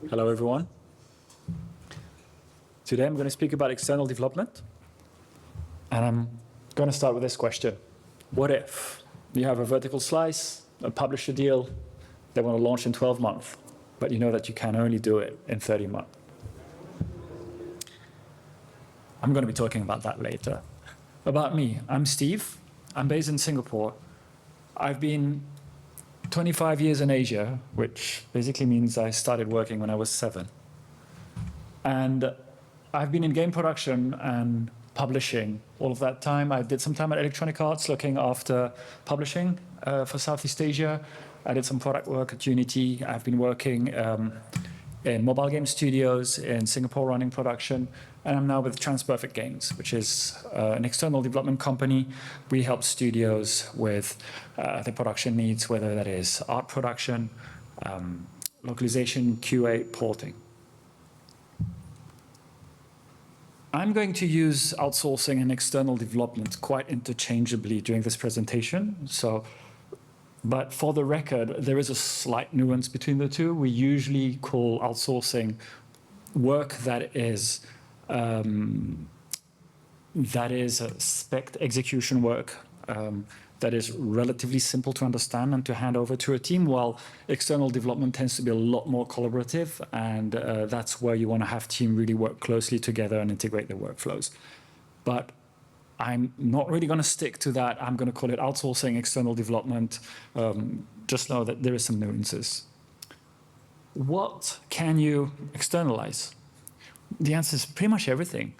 Hello, everyone. Today I'm going to speak about external development. And I'm going to start with this question. What if you have a vertical slice, a publisher deal, they want to launch in 12 months, but you know that you can only do it in 30 months? I'm going to be talking about that later. About me, I'm Steve. I'm based in Singapore. I've been 25 years in Asia, which basically means I started working when I was 7. And I've been in game production and publishing all of that time. I did some time at Electronic Arts looking after publishing for Southeast Asia. I did some product work at Unity. I've been working in mobile game studios in Singapore running production. And I'm now with TransPerfect Games, which is an external development company. We help studios with their production needs, whether that is art production, localization, QA, porting. I'm going to use outsourcing and external development quite interchangeably during this presentation. But for the record, there is a slight nuance between the two. We usually call outsourcing work that is spec execution work that is relatively simple to understand and to hand over to a team, while external development tends to be a lot more collaborative, and that's where you want to have team really work closely together and integrate their workflows. But I'm not really going to stick to that. I'm going to call it outsourcing external development. Just know that there is some nuances. What can you externalize? The answer is pretty much everything.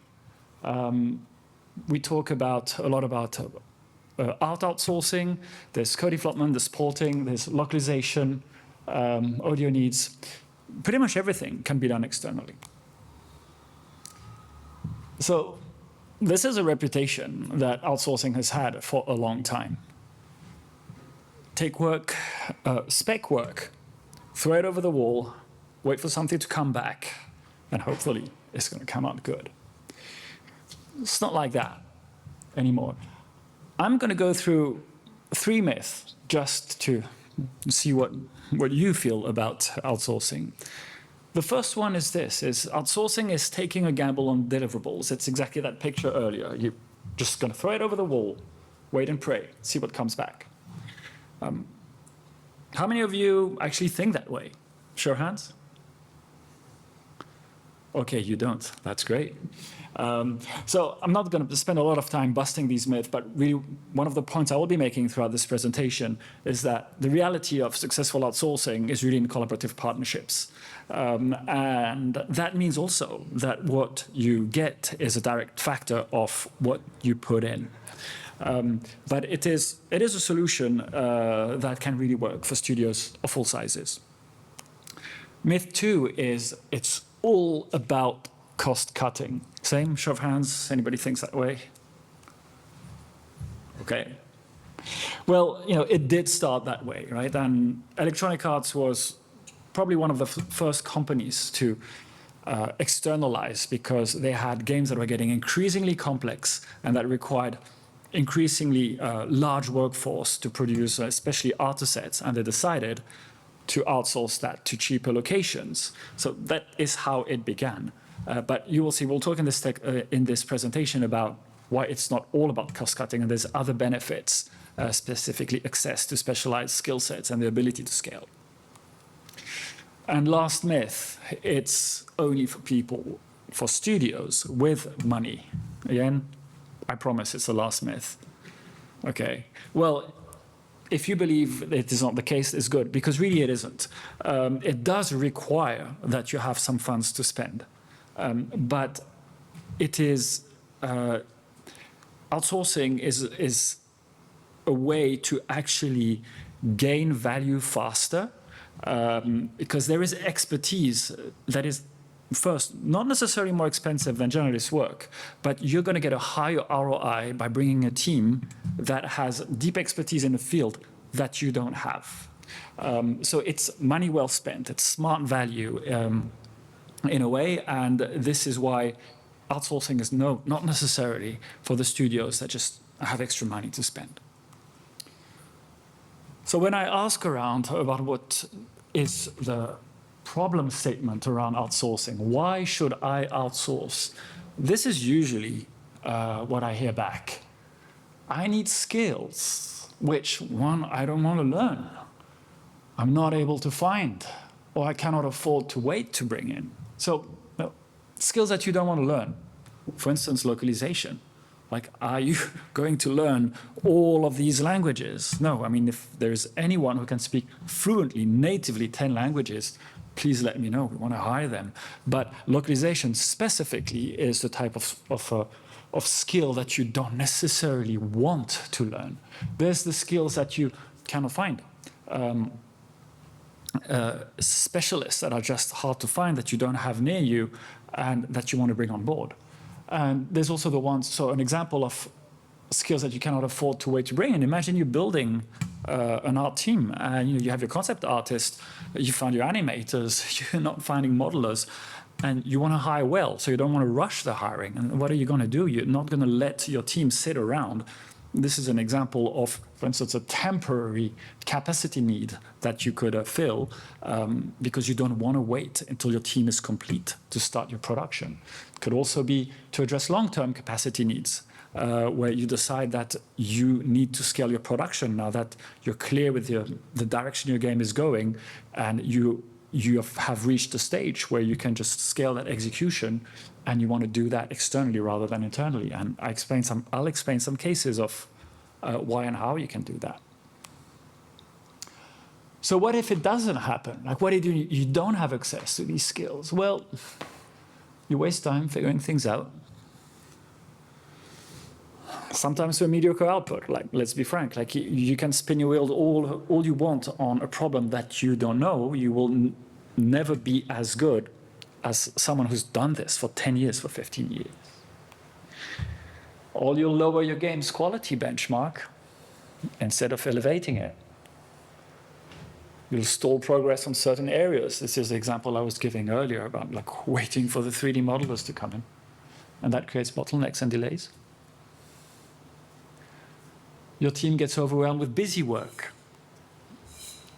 We talk a lot about art outsourcing. There's code development, there's porting, there's localization, audio needs. Pretty much everything can be done externally. So this is a reputation that outsourcing has had for a long time. Take work, spec work, throw it over the wall, wait for something to come back, and hopefully it's going to come out good. It's not like that anymore. I'm going to go through 3 myths just to see what you feel about outsourcing. The first one is this, outsourcing is taking a gamble on deliverables. It's exactly that picture earlier. You're just going to throw it over the wall, wait and pray, see what comes back. How many of you actually think that way? Show hands. Okay, you don't. That's great. So I'm not going to spend a lot of time busting these myths, but really one of the points I will be making throughout this presentation is that the reality of successful outsourcing is really in collaborative partnerships. And that means also that what you get is a direct factor of what you put in. But it is a solution that can really work for studios of all sizes. Myth 2 is it's all about cost cutting. Same, show of hands, anybody thinks that way? Okay. Well, it did start that way, right? And Electronic Arts was probably one of the first companies to externalize, because they had games that were getting increasingly complex and that required increasingly large workforce to produce, especially art assets, and they decided to outsource that to cheaper locations. So that is how it began. But you will see, we'll talk in this presentation about why it's not all about cost cutting, and there's other benefits, specifically access to specialized skill sets and the ability to scale. And last myth, it's only for studios with money. Again, I promise it's the last myth. Okay, well, if you believe it is not the case, it's good, because really it isn't. It does require that you have some funds to spend. But it is, outsourcing is a way to actually gain value faster, because there is expertise that is, first, not necessarily more expensive than generalist work, but you're going to get a higher ROI by bringing a team that has deep expertise in the field that you don't have. So it's money well spent. It's smart value in a way, and this is why outsourcing is not necessarily for the studios that just have extra money to spend. So when I ask around about what is the problem statement around outsourcing. Why should I outsource? This is usually what I hear back. I need skills, which one, I don't want to learn. I'm not able to find, or I cannot afford to wait to bring in. So skills that you don't want to learn. For instance, localization. Like, are you going to learn all of these languages? No, I mean, if there's anyone who can speak fluently, natively 10 languages, please let me know. We want to hire them. But localization specifically is the type of skill that you don't necessarily want to learn. There's the skills that you cannot find. Specialists that are just hard to find, that you don't have near you, and that you want to bring on board. And there's also the ones, so an example of skills that you cannot afford to wait to bring in. Imagine you're building an art team, and you have your concept artist, you found your animators, you're not finding modelers, and you want to hire well, so you don't want to rush the hiring. And what are you going to do? You're not going to let your team sit around. This is an example of, for instance, a temporary capacity need that you could fill because you don't want to wait until your team is complete to start your production. It could also be to address long-term capacity needs, where you decide that you need to scale your production now that you're clear with the direction your game is going, and you have reached a stage where you can just scale that execution, and you want to do that externally rather than internally. And I'll explain some cases of why and how you can do that. So what if it doesn't happen? Like, what if you don't have access to these skills? Well, you waste time figuring things out. Sometimes for mediocre output, like, let's be frank, like you can spin your wheels all you want on a problem that you don't know. You will never be as good as someone who's done this for 10 years, for 15 years. Or you'll lower your game's quality benchmark instead of elevating it. You'll stall progress on certain areas. This is the example I was giving earlier about like waiting for the 3D modelers to come in. And that creates bottlenecks and delays. Your team gets overwhelmed with busy work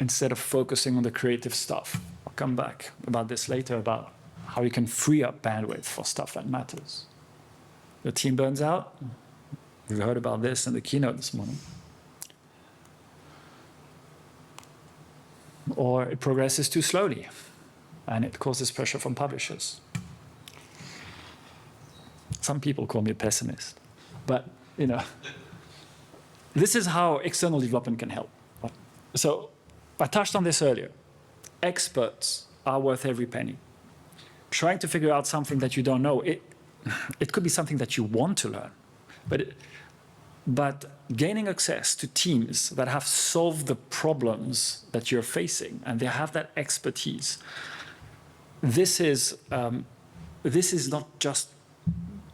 instead of focusing on the creative stuff. I'll come back about this later, about how you can free up bandwidth for stuff that matters. Your team burns out. We've heard about this in the keynote this morning. Or it progresses too slowly, and it causes pressure from publishers. Some people call me a pessimist, but this is how external development can help. So I touched on this earlier. Experts are worth every penny. Trying to figure out something that you don't know, it could be something that you want to learn, but gaining access to teams that have solved the problems that you're facing, and they have that expertise, this is not just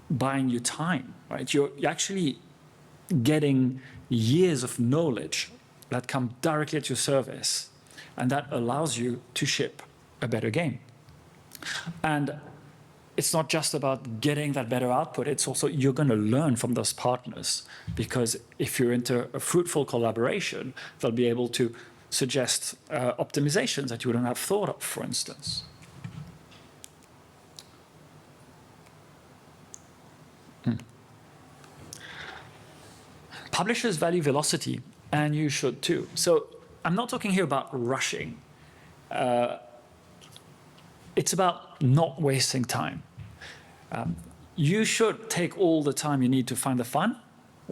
buying you time, right? You're actually getting years of knowledge that come directly at your service, and that allows you to ship a better game. And it's not just about getting that better output, it's also you're going to learn from those partners, because if you're into a fruitful collaboration, they'll be able to suggest optimizations that you wouldn't have thought of, for instance. Publishers value velocity, and you should too. So I'm not talking here about rushing. It's about not wasting time. You should take all the time you need to find the fun,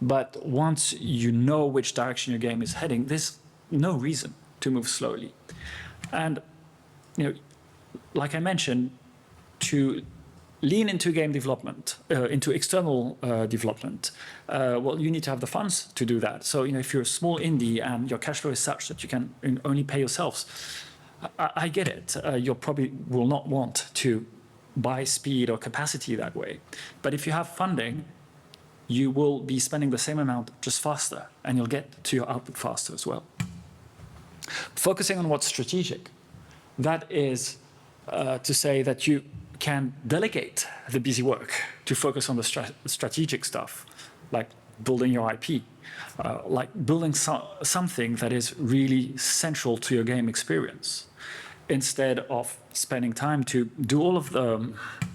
but once you know which direction your game is heading, there's no reason to move slowly. And like I mentioned, to lean into game development, into external development, well, you need to have the funds to do that. So if you're a small indie and your cash flow is such that you can only pay yourselves, I get it. You probably will not want to buy speed or capacity that way. But if you have funding, you will be spending the same amount just faster, and you'll get to your output faster as well. Focusing on what's strategic, that is to say that you can delegate the busy work to focus on the strategic stuff, like building your IP, like building something that is really central to your game experience. instead of spending time to do all of the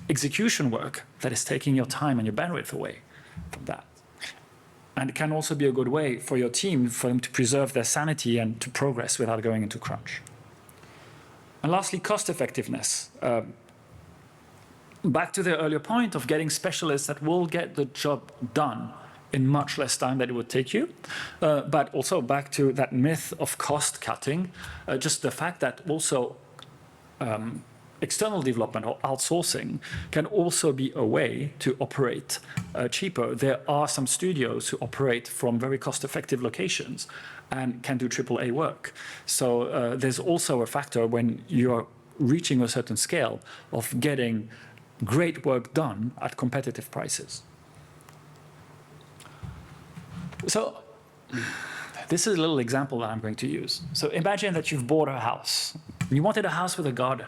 execution work that is taking your time and your bandwidth away from that. And it can also be a good way for your team, for them to preserve their sanity and to progress without going into crunch. And lastly, cost effectiveness. Back to the earlier point of getting specialists that will get the job done in much less time than it would take you. But also back to that myth of cost cutting, just the fact that also external development or outsourcing can also be a way to operate cheaper. There are some studios who operate from very cost-effective locations and can do AAA work. So there's also a factor when you're reaching a certain scale of getting great work done at competitive prices. So this is a little example that I'm going to use. So imagine that you've bought a house. You wanted a house with a garden.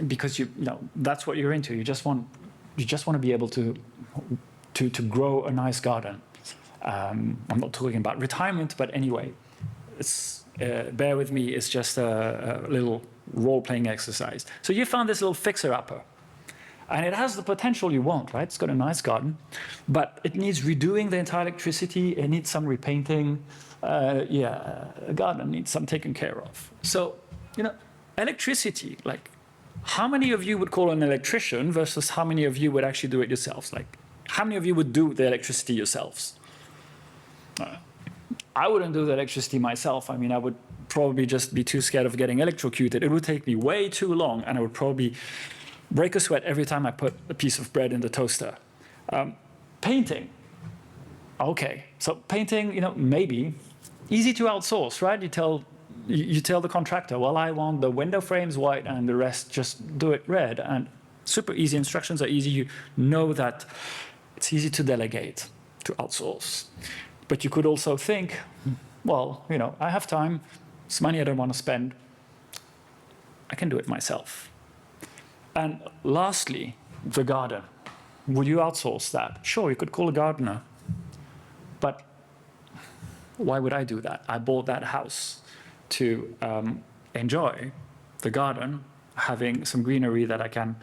Because you know that's what you're into. You just want to be able to grow a nice garden. I'm not talking about retirement, but anyway, it's bear with me. It's just a little role-playing exercise. So you found this little fixer-upper, and it has the potential you want, right? It's got a nice garden, but it needs redoing the entire electricity. It needs some repainting. A garden needs some taken care of. So you know. Electricity, like how many of you would call an electrician versus how many of you would actually do it yourselves? Like how many of you would do the electricity yourselves? I wouldn't do the electricity myself. I mean, I would probably just be too scared of getting electrocuted. It would take me way too long, and I would probably break a sweat every time I put a piece of bread in the toaster. Painting. Okay, so painting, you know, maybe easy to outsource, right? You tell the contractor, well, I want the window frames white and the rest just do it red. And super easy, instructions are easy. You know that it's easy to delegate, to outsource. But you could also think, well, you know, I have time, it's money I don't want to spend, I can do it myself. And lastly, the garden. Would you outsource that? Sure, you could call a gardener. But why would I do that? I bought that house to enjoy the garden, having some greenery that I can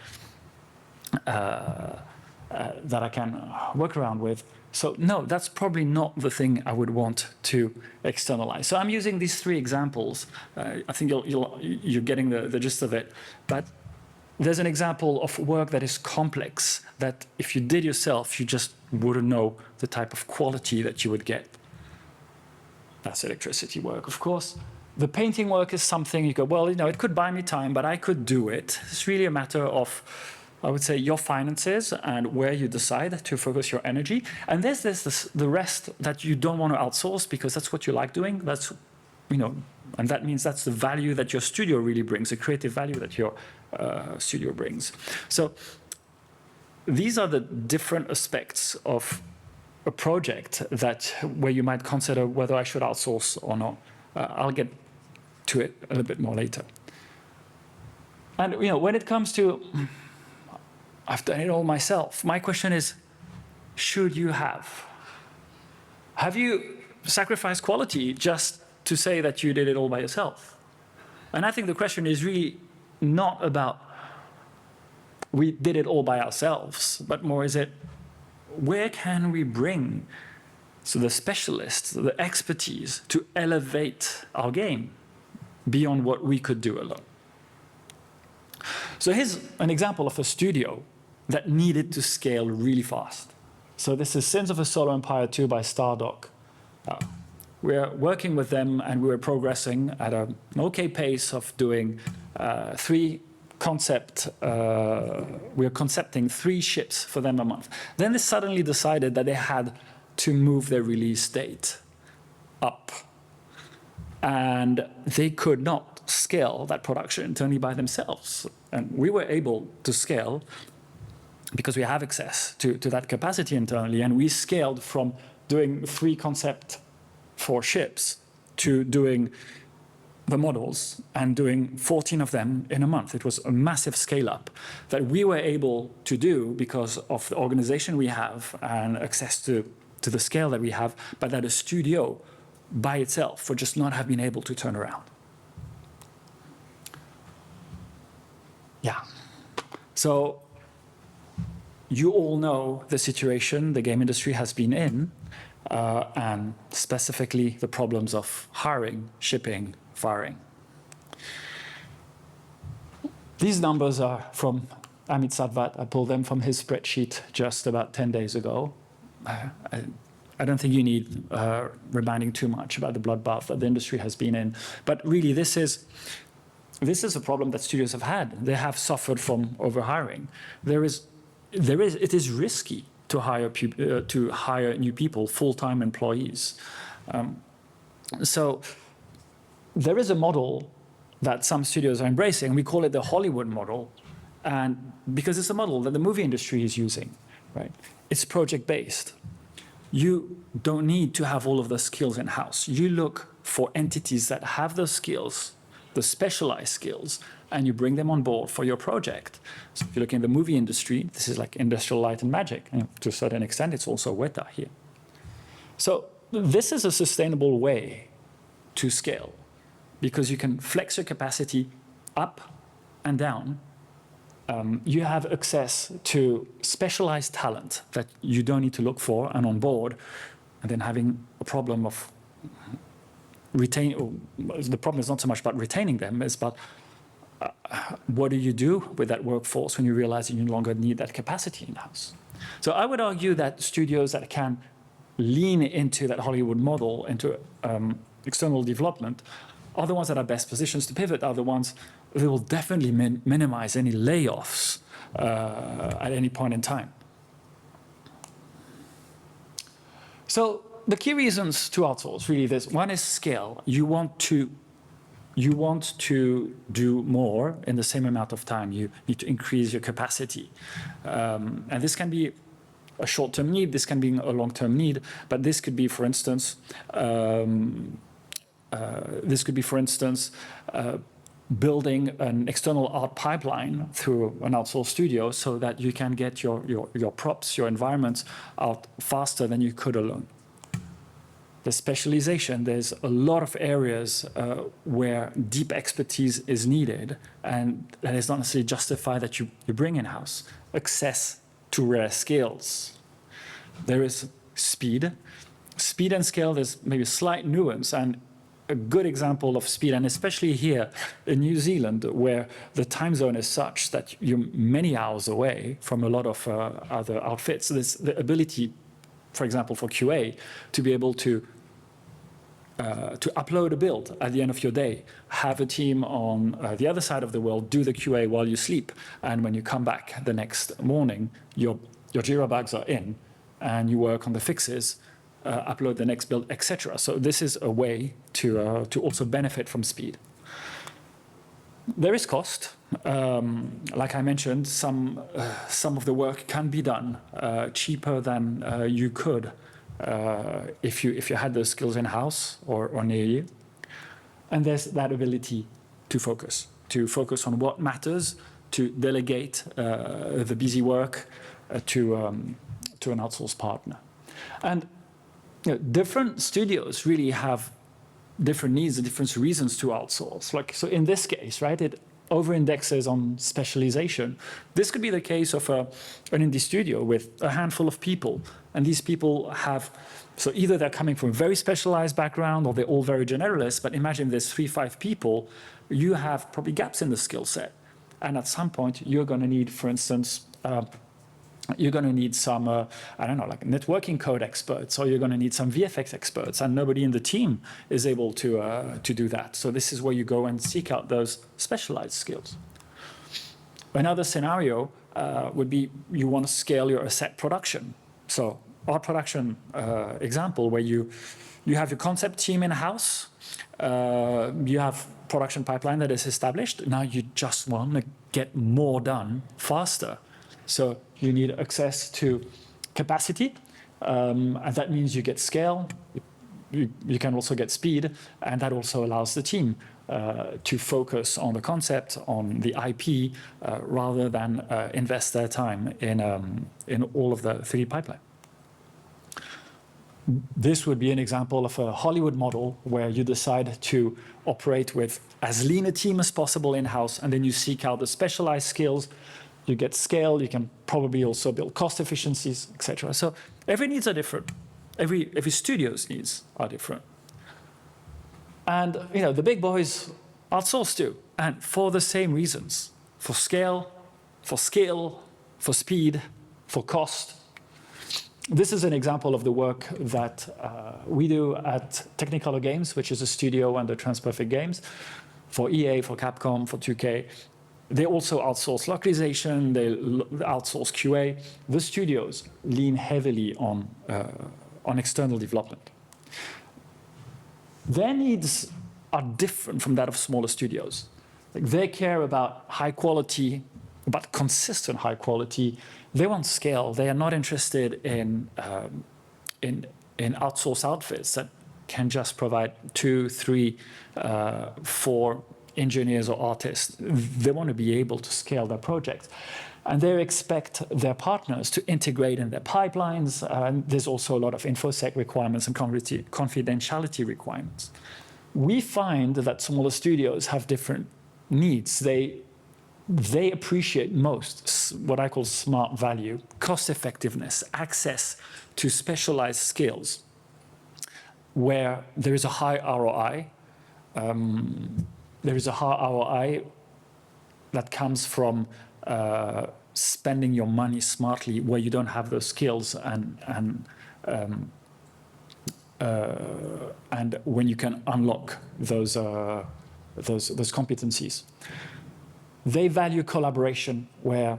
work around with. So no, that's probably not the thing I would want to externalize. So I'm using these three examples. I think you're getting the gist of it. But there's an example of work that is complex, that if you did yourself, you just wouldn't know the type of quality that you would get. That's electricity work, of course. The painting work is something you go, well, you know, it could buy me time, but I could do it. It's really a matter of, I would say, your finances and where you decide to focus your energy. And there's the rest that you don't want to outsource because that's what you like doing. That's, you know, and that means that's the value that your studio really brings, the creative value that your studio brings. So these are the different aspects of a project where you might consider whether I should outsource or not. I'll get to it a little bit more later. And you know, when it comes to, I've done it all myself. My question is, should you have? Have you sacrificed quality just to say that you did it all by yourself? And I think the question is really not about we did it all by ourselves, but more is it, where can we bring the specialists, the expertise to elevate our game beyond what we could do alone? So here's an example of a studio that needed to scale really fast. So this is Sins of a Solar Empire 2 by Stardock. We're working with them and we were progressing at an okay pace of doing we were concepting 3 ships for them a month. Then they suddenly decided that they had to move their release date up. And they could not scale that production internally by themselves. And we were able to scale because we have access to that capacity internally. And we scaled from doing 3 concept for ships to doing the models and doing 14 of them in a month. It was a massive scale up that we were able to do because of the organization we have and access to the scale that we have, but that a studio by itself would just not have been able to turn around. Yeah. So you all know the situation the game industry has been in, and specifically the problems of hiring, shipping, firing. These numbers are from Amit Sadvat. I pulled them from his spreadsheet just about 10 days ago. I don't think you need reminding too much about the bloodbath that the industry has been in. But really, this is a problem that studios have had. They have suffered from overhiring. It is risky to hire new people, full-time employees. So there is a model that some studios are embracing. We call it the Hollywood model, and because it's a model that the movie industry is using, right? It's project-based. You don't need to have all of the skills in-house. You look for entities that have those skills, the specialized skills, and you bring them on board for your project. So if you look in the movie industry, this is like Industrial Light and Magic. And to a certain extent, it's also Weta here. So this is a sustainable way to scale, because you can flex your capacity up and down. You have access to specialized talent that you don't need to look for and on board, and then having a problem of the problem is not so much about retaining them, it's about what do you do with that workforce when you realize you no longer need that capacity in-house. So I would argue that studios that can lean into that Hollywood model, into external development, are the ones that are best positioned to pivot, are the ones that will definitely minimize any layoffs at any point in time. So the key reasons to outsource, really, there's one is scale. You want to do more in the same amount of time. You need to increase your capacity. And this can be a short-term need, this can be a long-term need, but this could be, for instance, building an external art pipeline through an outsourced studio so that you can get your props, your environments out faster than you could alone. The specialization, there's a lot of areas where deep expertise is needed, and that is not necessarily justified that you bring in-house. Access to rare skills. There is speed. Speed and scale, there's maybe a slight nuance, and a good example of speed, and especially here in New Zealand, where the time zone is such that you're many hours away from a lot of other outfits. There's the ability, for example, for QA, to be able to upload a build at the end of your day, have a team on the other side of the world do the QA while you sleep, and when you come back the next morning, your Jira bags are in, and you work on the fixes, upload the next build, etc. So this is a way to also benefit from speed. There is cost. Like I mentioned, some of the work can be done cheaper than you could if you had those skills in-house or near you. And there's that ability to focus on what matters, to delegate the busy work to an outsourced partner. And different studios really have different needs and different reasons to outsource. So in this case, right, it over-indexes on specialization. This could be the case of an indie studio with a handful of people, and these people so either they're coming from a very specialized background or they're all very generalist, but imagine there's 3-5 people, you have probably gaps in the skill set. And at some point, you're going to need, for instance, you're going to need some, I don't know, like networking code experts, or you're going to need some VFX experts, and nobody in the team is able to do that. So this is where you go and seek out those specialized skills. Another scenario would be you want to scale your asset production. So art production example, where you have your concept team in-house, you have production pipeline that is established. Now you just want to get more done faster. So you need access to capacity, and that means you get scale. You can also get speed, and that also allows the team to focus on the concept, on the IP, rather than invest their time in all of the 3D pipeline. This would be an example of a Hollywood model where you decide to operate with as lean a team as possible in-house, and then you seek out the specialized skills. You get scale. You can probably also build cost efficiencies, etc. So every needs are different. Every studio's needs are different. And the big boys outsource too, and for the same reasons: for scale, for skill, for speed, for cost. This is an example of the work that we do at Technicolor Games, which is a studio under TransPerfect Games, for EA, for Capcom, for 2K. They also outsource localization, they outsource QA. The studios lean heavily on external development. Their needs are different from that of smaller studios. Like, they care about high quality, about consistent high quality. They want scale. They are not interested in outsourced outfits that can just provide 2, 3, 4 engineers or artists. They want to be able to scale their projects. And they expect their partners to integrate in their pipelines. There's also a lot of InfoSec requirements and confidentiality requirements. We find that smaller studios have different needs. They appreciate most what I call smart value, cost effectiveness, access to specialized skills, where there is a high ROI. There is a high ROI that comes from spending your money smartly, where you don't have those skills, and when you can unlock those competencies. They value collaboration, where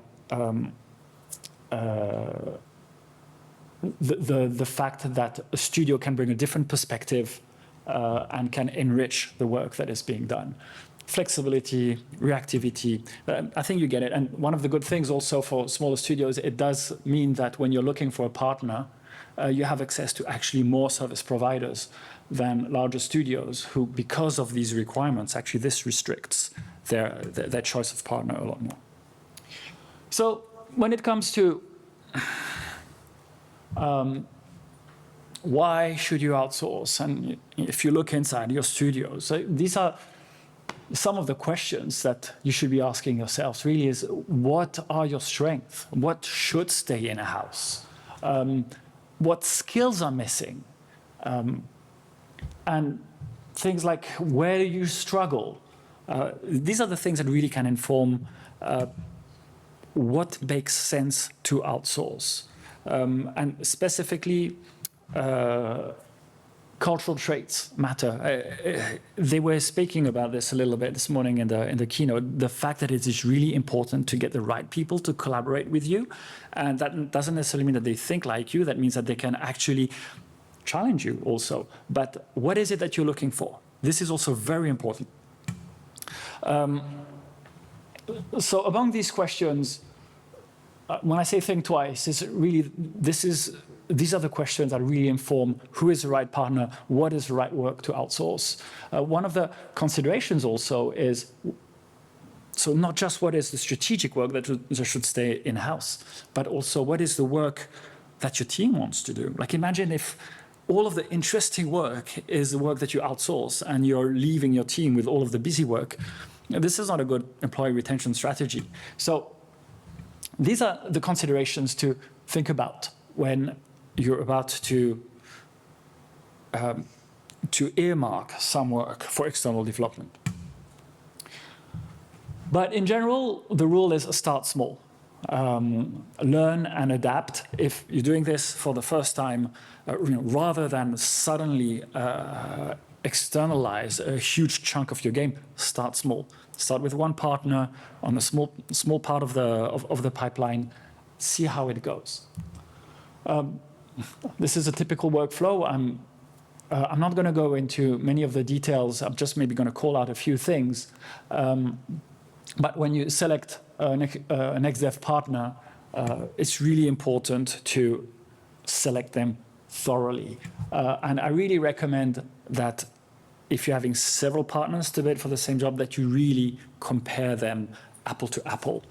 the fact that a studio can bring a different perspective and can enrich the work that is being done. Flexibility, reactivity, I think you get it. And one of the good things also for smaller studios, it does mean that when you're looking for a partner, you have access to actually more service providers than larger studios who, because of these requirements, actually this restricts their choice of partner a lot more. So when it comes to why should you outsource, and if you look inside your studios, so these are some of the questions that you should be asking yourselves. Really, is what are your strengths? What should stay in a house? What skills are missing? And things like, where do you struggle? These are the things that really can inform what makes sense to outsource. And specifically, cultural traits matter. They were speaking about this a little bit this morning in the keynote, the fact that it is really important to get the right people to collaborate with you. And that doesn't necessarily mean that they think like you. That means that they can actually challenge you also. But what is it that you're looking for? This is also very important. So among these questions, when I say think twice, is really these are the questions that really inform who is the right partner, what is the right work to outsource. One of the considerations also is, so not just what is the strategic work that should stay in-house, but also what is the work that your team wants to do. Like, imagine if all of the interesting work is the work that you outsource and you're leaving your team with all of the busy work. This is not a good employee retention strategy. So these are the considerations to think about when you're about to earmark some work for external development. But in general, the rule is start small. Learn and adapt. If you're doing this for the first time, rather than suddenly externalize a huge chunk of your game, start small. Start with one partner on a small part of the pipeline. See how it goes. This is a typical workflow. I'm not going to go into many of the details. I'm just maybe going to call out a few things. But when you select an ExDev partner, it's really important to select them thoroughly. And I really recommend that if you're having several partners to bid for the same job, that you really compare them apple to apple.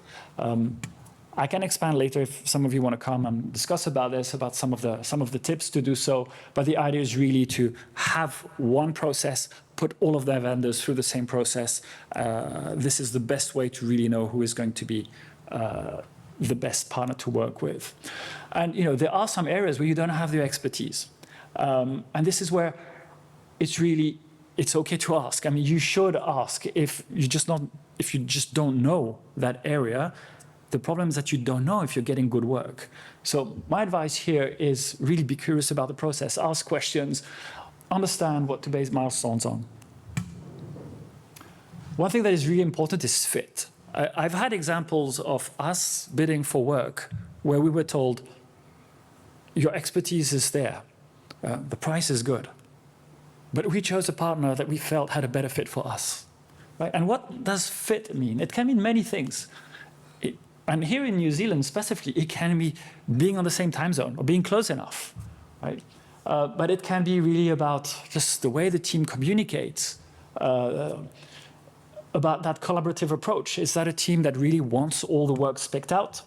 I can expand later if some of you want to come and discuss about this, about some of the tips to do so. But the idea is really to have one process, put all of their vendors through the same process. This is the best way to really know who is going to be the best partner to work with. And there are some areas where you don't have the expertise. And this is where it's okay to ask. I mean, you should ask if you just don't know that area. The problem is that you don't know if you're getting good work. So my advice here is really be curious about the process, ask questions, understand what to base milestones on. One thing that is really important is fit. I've had examples of us bidding for work where we were told, your expertise is there, the price is good, but we chose a partner that we felt had a better fit for us. Right? And what does fit mean? It can mean many things. And here in New Zealand specifically, it can be being on the same time zone or being close enough, right? But it can be really about just the way the team communicates, about that collaborative approach. Is that a team that really wants all the work spec'd out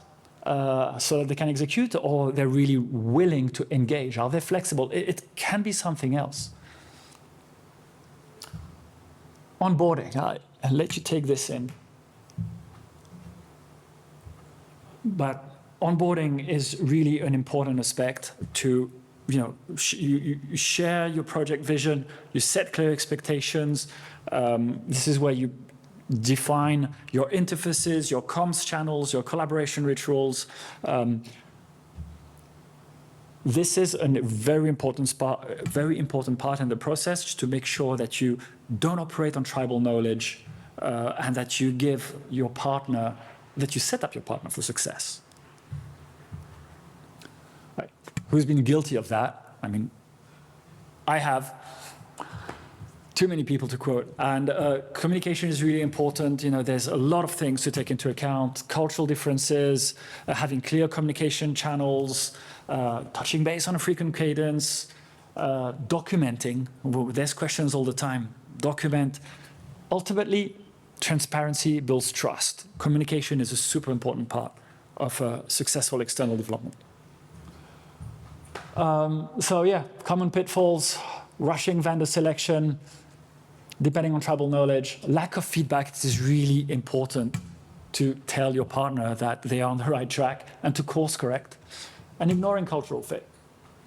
so that they can execute, or they're really willing to engage? Are they flexible? It can be something else. Onboarding, I'll let you take this in. But onboarding is really an important aspect to, you share your project vision, you set clear expectations. This is where you define your interfaces, your comms channels, your collaboration rituals. This is a very important part in the process, just to make sure that you don't operate on tribal knowledge and that you give your partner, that you set up your partner for success. Right. Who's been guilty of that? I mean, I have. Too many people to quote. And communication is really important. There's a lot of things to take into account: cultural differences, having clear communication channels, touching base on a frequent cadence, documenting. There's questions all the time. Document. Ultimately, transparency builds trust. Communication is a super important part of successful external development. So yeah, common pitfalls: rushing vendor selection, depending on tribal knowledge, lack of feedback. It is really important to tell your partner that they are on the right track and to course correct, and ignoring cultural fit.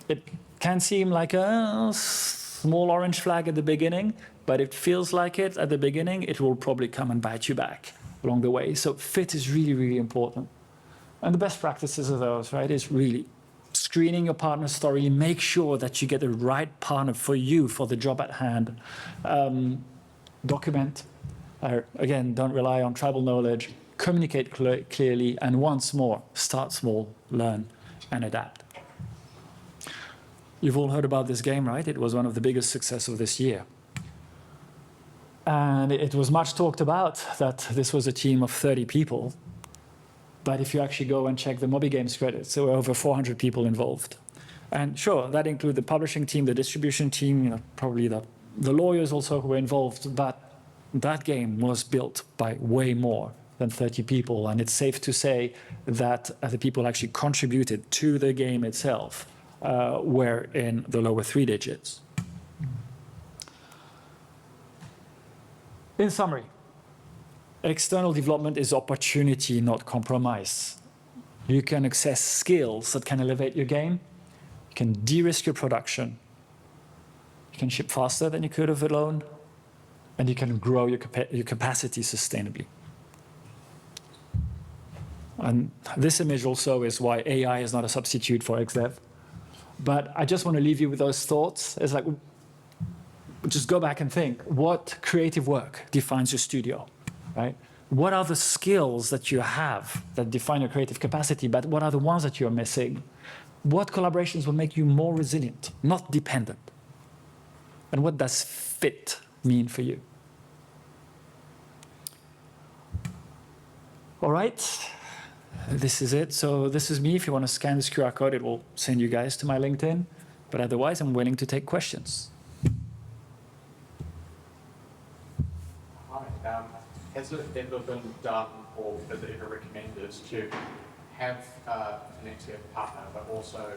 It can seem like a small orange flag at the beginning, but it feels like it at the beginning. It will probably come and bite you back along the way. So fit is really, really important. And the best practices of those, right, is really screening your partner's story. Make sure that you get the right partner for you, for the job at hand. Document. Again, don't rely on tribal knowledge. Communicate clearly. And once more, start small, learn, and adapt. You've all heard about this game, right? It was one of the biggest successes of this year. And it was much talked about that this was a team of 30 people. But if you actually go and check the Moby Games credits, there were over 400 people involved. And sure, that includes the publishing team, the distribution team, probably the lawyers also who were involved. But that game was built by way more than 30 people. And it's safe to say that the people actually contributed to the game itself were in the lower 3 digits. In summary, external development is opportunity, not compromise. You can access skills that can elevate your game. You can de-risk your production. You can ship faster than you could have alone. And you can grow your capacity sustainably. And this image also is why AI is not a substitute for ExDev. But I just want to leave you with those thoughts. It's like, just go back and think, what creative work defines your studio, right? What are the skills that you have that define your creative capacity, but what are the ones that you're missing? What collaborations will make you more resilient, not dependent? And what does fit mean for you? All right, this is it. So this is me. If you want to scan this QR code, it will send you guys to my LinkedIn. But otherwise, I'm willing to take questions. Has it ever been done, or is it ever recommended to have an ExDev partner, but also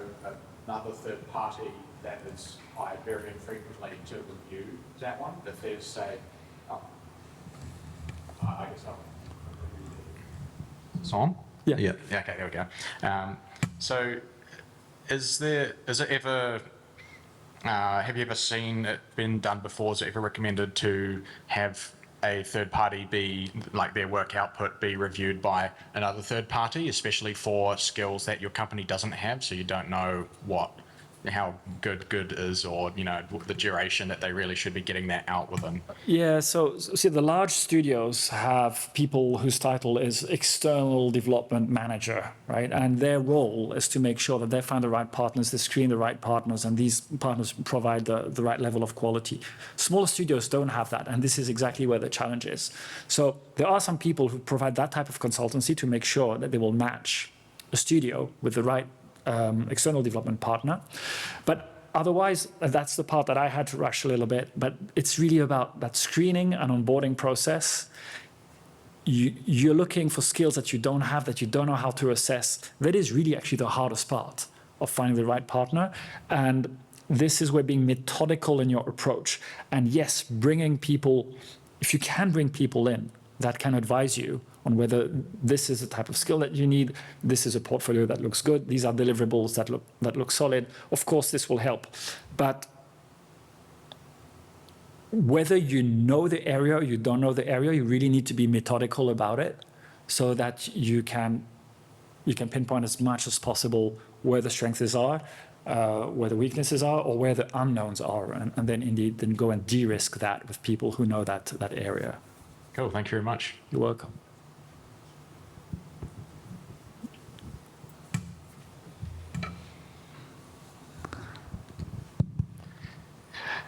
another third party that is hired very infrequently to review that one. If there's, say, I guess I'll... It's on? Yeah. Yeah. Okay, there we go. So, is it ever? Have you ever seen it been done before? Is it ever recommended to have a third party be, like their work output be reviewed by another third party, especially for skills that your company doesn't have, so you don't know how good is, or the duration that they really should be getting that out within? Yeah, so see, the large studios have people whose title is external development manager, right? And their role is to make sure that they find the right partners, they screen the right partners, and these partners provide the right level of quality. Smaller studios don't have that, and this is exactly where the challenge is. So there are some people who provide that type of consultancy to make sure that they will match a studio with the right external development partner. But otherwise, that's the part that I had to rush a little bit, but it's really about that screening and onboarding process. You're looking for skills that you don't have, that you don't know how to assess. That is really actually the hardest part of finding the right partner. And this is where being methodical in your approach. And yes, bringing people, if you can bring people in that can advise you on whether this is the type of skill that you need, this is a portfolio that looks good, these are deliverables that look solid. Of course, this will help. But whether you know the area or you don't know the area, you really need to be methodical about it so that you can pinpoint as much as possible where the strengths are, where the weaknesses are, or where the unknowns are, and then go and de-risk that with people who know that area. Cool, thank you very much. You're welcome.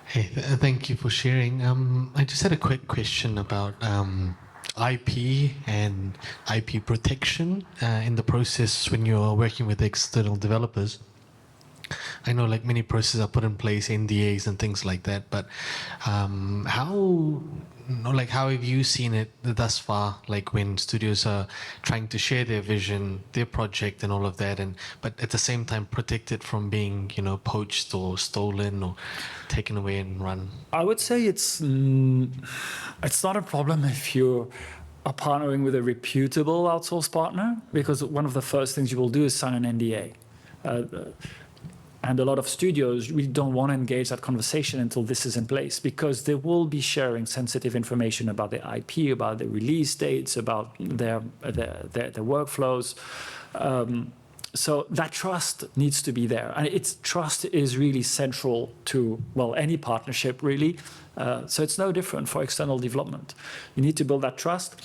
Hey, thank you for sharing. I just had a quick question about IP and IP protection in the process when you're working with external developers. I know like many processes are put in place, NDAs and things like that, but how have you seen it thus far, like when studios are trying to share their vision, their project and all of that, but at the same time protect it from being, poached or stolen or taken away and run? I would say it's not a problem if you are partnering with a reputable outsource partner, because one of the first things you will do is sign an NDA. And a lot of studios really don't want to engage that conversation until this is in place, because they will be sharing sensitive information about their IP, about their release dates, about their workflows. So that trust needs to be there. And trust is really central to, any partnership really. So it's no different for external development. You need to build that trust.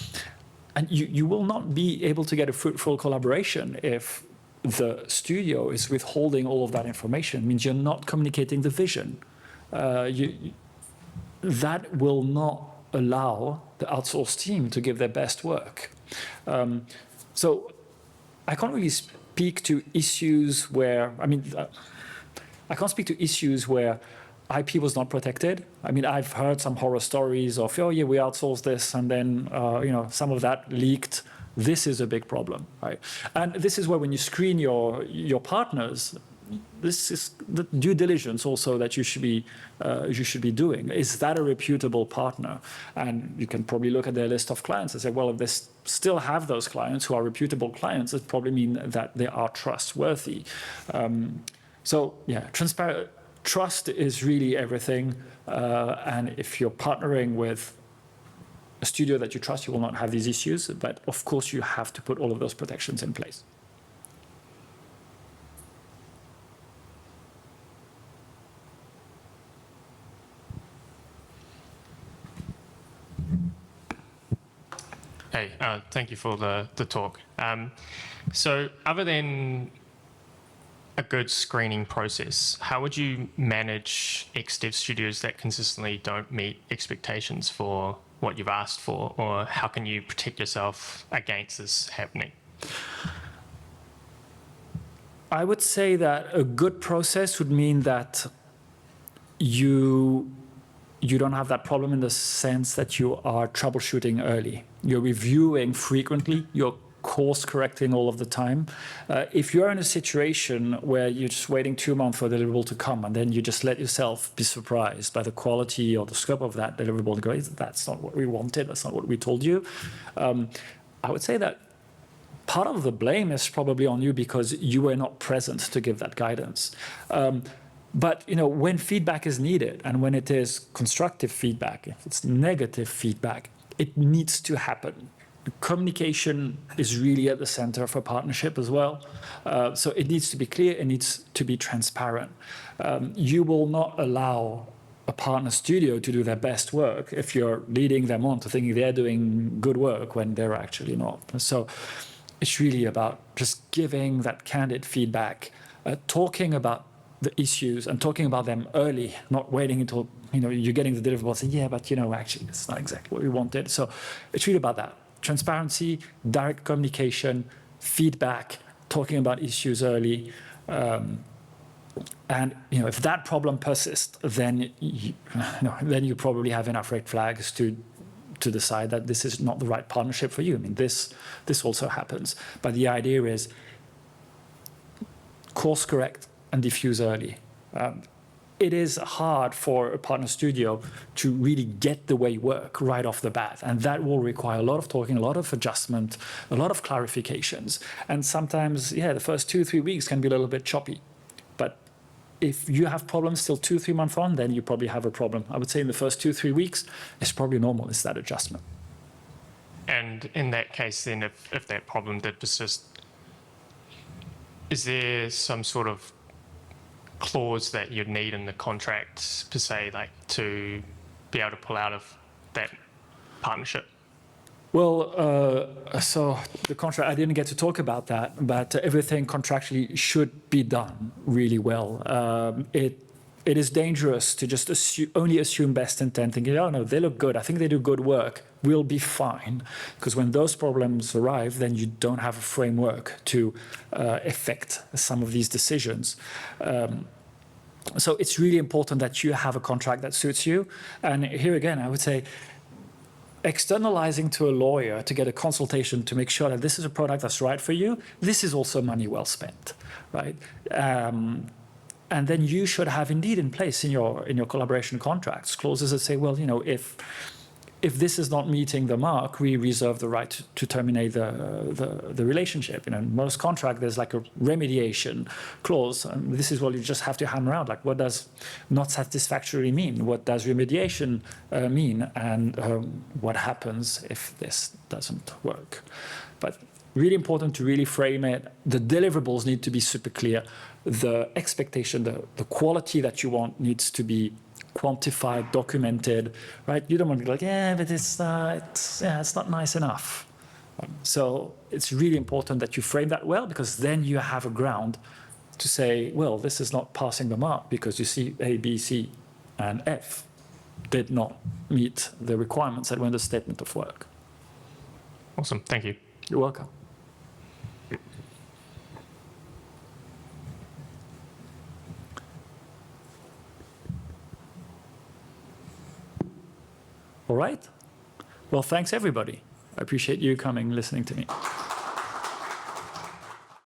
And you will not be able to get a fruitful collaboration if the studio is withholding all of that information. It means you're not communicating the vision. That will not allow the outsourced team to give their best work. So I can't really speak to issues where, I can't speak to issues where IP was not protected. I've heard some horror stories of, we outsourced this, and then, some of that leaked. This is a big problem, right? And this is where, when you screen your partners, this is the due diligence also that you should be doing. Is that a reputable partner? And you can probably look at their list of clients and say, if they still have those clients who are reputable clients, it probably means that they are trustworthy. Transparent trust is really everything. And if you're partnering with a studio that you trust, you will not have these issues. But of course, you have to put all of those protections in place. Hey, thank you for the talk. So other than a good screening process, how would you manage ExDev studios that consistently don't meet expectations for what you've asked for, or how can you protect yourself against this happening? I would say that a good process would mean that you don't have that problem in the sense that you are troubleshooting early. You're reviewing frequently. You're course correcting all of the time. If you're in a situation where you're just waiting 2 months for a deliverable to come, and then you just let yourself be surprised by the quality or the scope of that deliverable, and go, that's not what we wanted, that's not what we told you. I would say that part of the blame is probably on you because you were not present to give that guidance. But when feedback is needed, and when it is constructive feedback, if it's negative feedback, it needs to happen. Communication is really at the center of a partnership as well. So it needs to be clear, it needs to be transparent. You will not allow a partner studio to do their best work if you're leading them on to thinking they're doing good work when they're actually not. So it's really about just giving that candid feedback, talking about the issues and talking about them early, not waiting until you're getting the deliverable and saying, yeah, but actually it's not exactly what we wanted. So it's really about that. Transparency, direct communication, feedback, talking about issues early. And if that problem persists, then you probably have enough red flags to decide that this is not the right partnership for you. I mean, this also happens. But the idea is course correct and diffuse early. It is hard for a partner studio to really get the way work right off the bat. And that will require a lot of talking, a lot of adjustment, a lot of clarifications. And sometimes, the first 2-3 weeks can be a little bit choppy. But if you have problems still 2-3 months on, then you probably have a problem. I would say in the first 2-3 weeks, it's probably normal, it's that adjustment. And in that case, then, if that problem did persist, is there some sort of clause that you'd need in the contract per se, like to be able to pull out of that partnership? Well, so the contract, I didn't get to talk about that, but everything contractually should be done really well. It is dangerous to just only assume best intent, thinking, oh no, they look good, I think they do good work, we'll be fine. Because when those problems arrive, then you don't have a framework to affect some of these decisions. So it's really important that you have a contract that suits you. And here again, I would say, externalizing to a lawyer to get a consultation to make sure that this is a product that's right for you, this is also money well spent, right? And then you should have indeed in place in your collaboration contracts clauses that say, well, if this is not meeting the mark, we reserve the right to terminate the relationship. In most contracts, there's like a remediation clause, and this is what you just have to hammer out. Like, what does not satisfactory mean? What does remediation mean? And what happens if this doesn't work? But really important to really frame it. The deliverables need to be super clear. The expectation, the quality that you want needs to be quantified, documented, right? You don't want to be like, but it's not nice enough. So it's really important that you frame that well, because then you have a ground to say, well, this is not passing the mark because you see A, B, C, and F did not meet the requirements that were in the statement of work. Awesome, thank you. You're welcome. All right. Well, thanks, everybody. I appreciate you coming, listening to me.